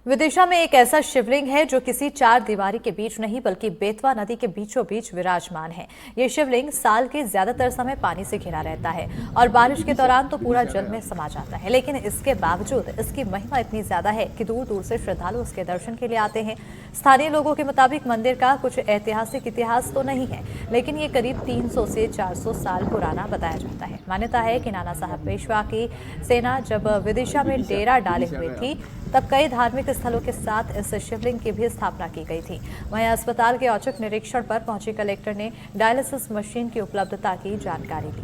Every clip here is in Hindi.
विदिशा में एक ऐसा शिवलिंग है जो किसी चार दीवारी के बीच नहीं बल्कि बेतवा नदी के बीचों बीच विराजमान है। ये शिवलिंग साल के ज्यादातर समय पानी से घिरा रहता है और बारिश के दौरान तो पूरा जल में समा जाता है, लेकिन इसके बावजूद इसकी महिमा इतनी ज्यादा है कि दूर दूर से श्रद्धालु उसके दर्शन के लिए आते हैं। स्थानीय लोगों के मुताबिक मंदिर का कुछ ऐतिहासिक इतिहास तो नहीं है, लेकिन ये करीब 300 से 400 साल पुराना बताया जाता है। मान्यता है कि नाना साहब पेशवा की सेना जब विदिशा में डेरा डाले हुए थी तब कई धार्मिक स्थलों के साथ इस शिवलिंग की भी स्थापना की गई थी। वहीं अस्पताल के औचक निरीक्षण पर पहुंचे कलेक्टर ने डायलिसिस मशीन की उपलब्धता की जानकारी दी।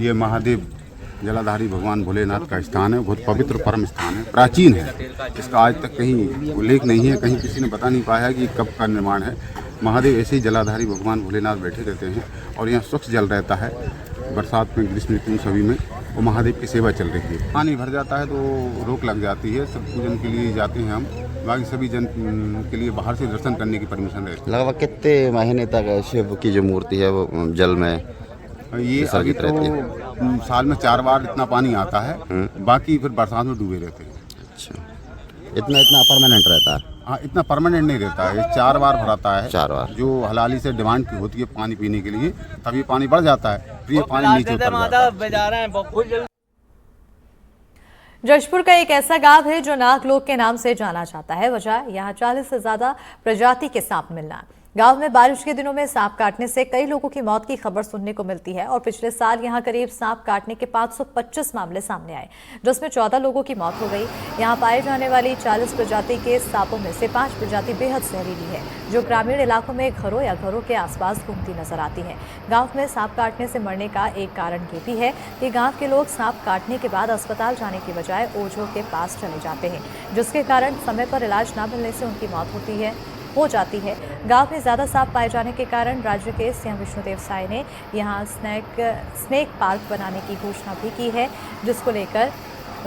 ये महादेव जलाधारी भगवान भोलेनाथ का स्थान है। बहुत पवित्र परम स्थान है, प्राचीन है। इसका आज तक कहीं उल्लेख नहीं है, कहीं किसी ने बता नहीं पाया कि कब का निर्माण है। महादेव ऐसे ही जलाधारी भगवान भोलेनाथ बैठे रहते हैं और यहाँ स्वच्छ जल रहता है। बरसात में, ग्रीष्म ऋतु सभी में वो महादेव की सेवा चल रही है। पानी भर जाता है तो रोक लग जाती है। सब पूजन के लिए जाते हैं हम, बाकी सभी जन के लिए बाहर से दर्शन करने की परमिशन रहती है। लगभग कितने महीने तक शिव की जो मूर्ति है वो जल में ये अभी तो साल में 4 बार इतना पानी आता है, बाकी फिर बरसात में डूबे रहते हैं। अच्छा, इतना परमानेंट रहता है? हाँ, इतना परमानेंट नहीं रहता है। 4 बार भराता है। 4 बार जो हलाली से डिमांड की होती है पानी पीने के लिए, तभी पानी बढ़ जाता है, फिर ये पानी नीचे उतर जाता है। जशपुर का एक ऐसा गांव है जो नागलोक के नाम से जाना जाता है। वजह यहाँ 40 से ज्यादा प्रजाति के सांप मिलना। गांव में बारिश के दिनों में सांप काटने से कई लोगों की मौत की खबर सुनने को मिलती है और पिछले साल यहां करीब सांप काटने के 525 मामले सामने आए, जिसमें 14 लोगों की मौत हो गई। यहां पाए जाने वाली 40 प्रजाति के सांपों में से 5 प्रजाति बेहद जहरीली है, जो ग्रामीण इलाकों में घरों या घरों के आसपास घूमती नजर आती है। गाँव में सांप काटने से मरने का एक कारण ये भी है कि गाँव के लोग सांप काटने के बाद अस्पताल जाने की बजाय ओझों के पास चले जाते हैं, जिसके कारण समय पर इलाज न मिलने से उनकी मौत हो जाती है। गांव में ज्यादा सांप पाए जाने के कारण राज्य के सीएम विष्णुदेव साय ने यहां स्नेक पार्क बनाने की घोषणा भी की है, जिसको लेकर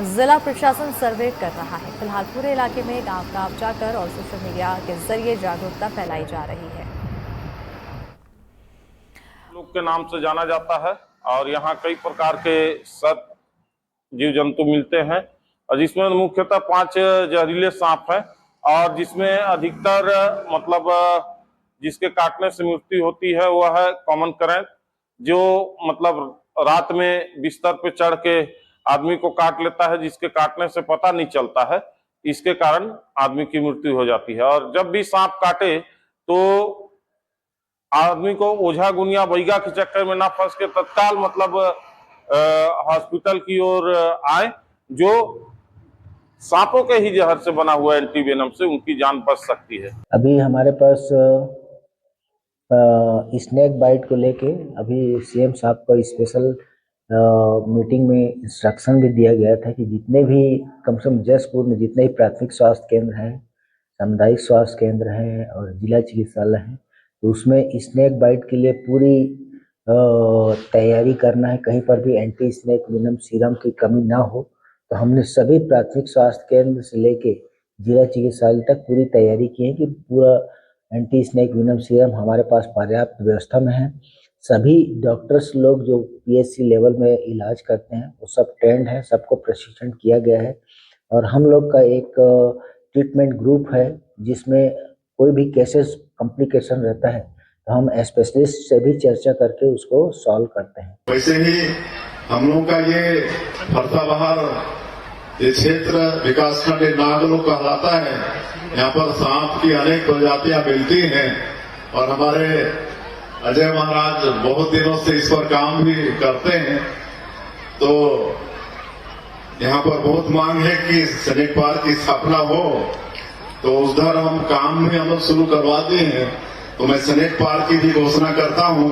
जिला प्रशासन सर्वे कर रहा है। फिलहाल पूरे इलाके में गांव जाकर और सोशल मीडिया के जरिए जागरूकता फैलाई जा रही है। लोग के नाम से जाना जाता है और यहाँ कई प्रकार के सत जीव जंतु मिलते हैं, और जिसमें मुख्यतः 5 जहरीले सांप है, और जिसमें अधिकतर मतलब जिसके काटने से मृत्यु होती है वह है कॉमन करंट, जो मतलब रात में बिस्तर पे चढ़ के आदमी को काट लेता है, जिसके काटने से पता नहीं चलता है। इसके कारण आदमी की मृत्यु हो जाती है। और जब भी सांप काटे तो आदमी को ओझा गुनिया बैगा के चक्कर में ना फंस के तत्काल मतलब हॉस्पिटल की ओर आए, जो सांपों के ही जहर से बना हुआ एंटीवेनम से उनकी जान बच सकती है। अभी हमारे पास स्नेक बाइट को लेके अभी सीएम साहब को स्पेशल मीटिंग में इंस्ट्रक्शन भी दिया गया था कि जितने भी कम से कम जशपुर में जितने भी प्राथमिक स्वास्थ्य केंद्र हैं, सामुदायिक स्वास्थ्य केंद्र हैं और जिला चिकित्सालय हैं, तो उसमें स्नेक बाइट के लिए पूरी तैयारी करना है। कहीं पर भी एंटी स्नेक वेनम सीरम की कमी ना हो, तो हमने सभी प्राथमिक स्वास्थ्य केंद्र से लेके जिला चिकित्सालय तक पूरी तैयारी की है कि पूरा एंटी स्नेक वेनम सीरम हमारे पास पर्याप्त व्यवस्था में है। सभी डॉक्टर्स लोग जो पीएचसी लेवल में इलाज करते हैं वो सब ट्रेंड है, सबको प्रशिक्षण किया गया है। और हम लोग का एक ट्रीटमेंट ग्रुप है, जिसमें कोई भी केसेस कॉम्प्लिकेशन रहता है तो हम स्पेशलिस्ट से भी चर्चा करके उसको सॉल्व करते हैं। वैसे ही हम लोग का ये फरसाबहार ये क्षेत्र विकासखंड नागलोक कहलाता है। यहाँ पर सांप की अनेक प्रजातियां मिलती हैं और हमारे अजय महाराज बहुत दिनों से इस पर काम भी करते हैं। तो यहाँ पर बहुत मांग है कि स्नेक पार्क की स्थापना हो, तो उधर हम काम भी हम लोग शुरू करवा दिए हैं। तो मैं स्नेक पार्क की भी घोषणा करता हूँ।